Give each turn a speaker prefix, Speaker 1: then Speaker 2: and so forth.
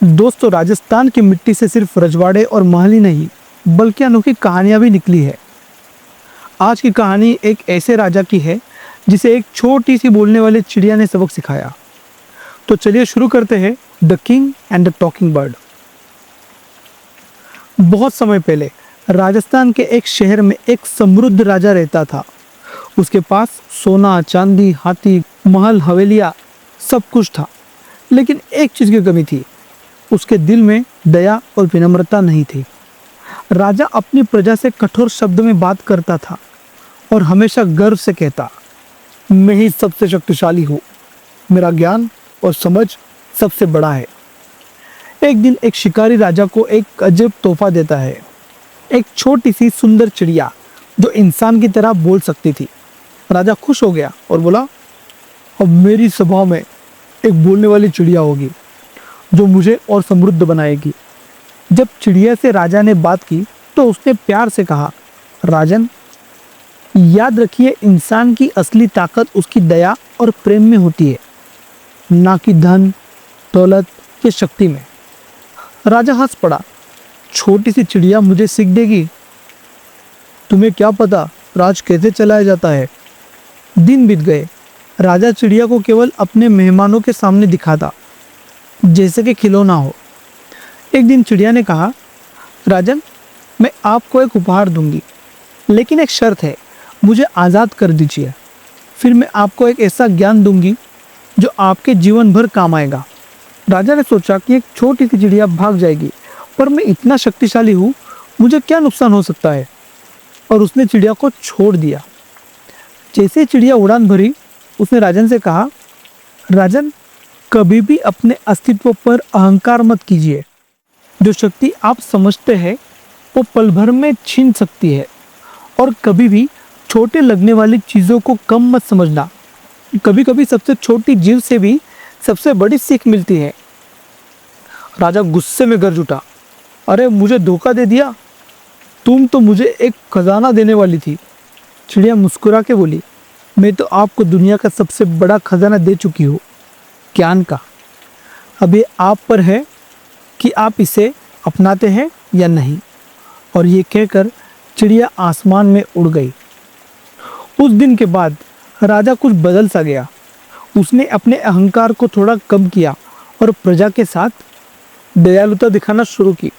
Speaker 1: दोस्तों, राजस्थान की मिट्टी से सिर्फ रजवाड़े और महल ही नहीं, बल्कि अनोखी कहानियां भी निकली है। आज की कहानी एक ऐसे राजा की है जिसे एक छोटी सी बोलने वाली चिड़िया ने सबक सिखाया। तो चलिए शुरू करते हैं। The king and the talking bird. बहुत समय पहले राजस्थान के एक शहर में एक समृद्ध राजा रहता था। उसके पास सोना, चांदी, हाथी, महल, हवेलियां सब कुछ था। लेकिन एक चीज की कमी थी, उसके दिल में दया और विनम्रता नहीं थी। राजा अपनी प्रजा से कठोर शब्द में बात करता था और हमेशा गर्व से कहता, मैं ही सबसे शक्तिशाली हूँ, मेरा ज्ञान और समझ सबसे बड़ा है। एक दिन एक शिकारी राजा को एक अजब तोहफा देता है, एक छोटी सी सुंदर चिड़िया जो इंसान की तरह बोल सकती थी। राजा खुश हो गया और बोला, अब मेरी सभा में एक बोलने वाली चिड़िया होगी जो मुझे और समृद्ध बनाएगी। जब चिड़िया से राजा ने बात की तो उसने प्यार से कहा, राजन, याद रखिए, इंसान की असली ताकत उसकी दया और प्रेम में होती है, ना कि धन, दौलत या शक्ति में। राजा हंस पड़ा, छोटी सी चिड़िया मुझे सीख देगी? तुम्हें क्या पता राज कैसे चलाया जाता है। दिन बीत गए। राजा चिड़िया को केवल अपने मेहमानों के सामने दिखाता, जैसे कि खिलौना हो। एक दिन चिड़िया ने कहा, राजन, मैं आपको एक उपहार दूंगी, लेकिन एक शर्त है, मुझे आज़ाद कर दीजिए। फिर मैं आपको एक ऐसा ज्ञान दूंगी जो आपके जीवन भर काम आएगा। राजा ने सोचा कि एक छोटी सी चिड़िया भाग जाएगी, पर मैं इतना शक्तिशाली हूँ, मुझे क्या नुकसान हो सकता है। और उसने चिड़िया को छोड़ दिया। जैसे चिड़िया उड़ान भरी, उसने राजन से कहा, राजन, कभी भी अपने अस्तित्व पर अहंकार मत कीजिए। जो शक्ति आप समझते हैं वो पल भर में छीन सकती है। और कभी भी छोटे लगने वाली चीज़ों को कम मत समझना। कभी कभी सबसे छोटी जीव से भी सबसे बड़ी सीख मिलती है। राजा गुस्से में गरज उठा, अरे मुझे धोखा दे दिया, तुम तो मुझे एक खजाना देने वाली थी। चिड़िया मुस्कुरा के बोली, मैं तो आपको दुनिया का सबसे बड़ा खजाना दे चुकी हूँ, ज्ञान का। अब ये आप पर है कि आप इसे अपनाते हैं या नहीं। और ये कहकर चिड़िया आसमान में उड़ गई। उस दिन के बाद राजा कुछ बदल सा गया। उसने अपने अहंकार को थोड़ा कम किया और प्रजा के साथ दयालुता दिखाना शुरू की।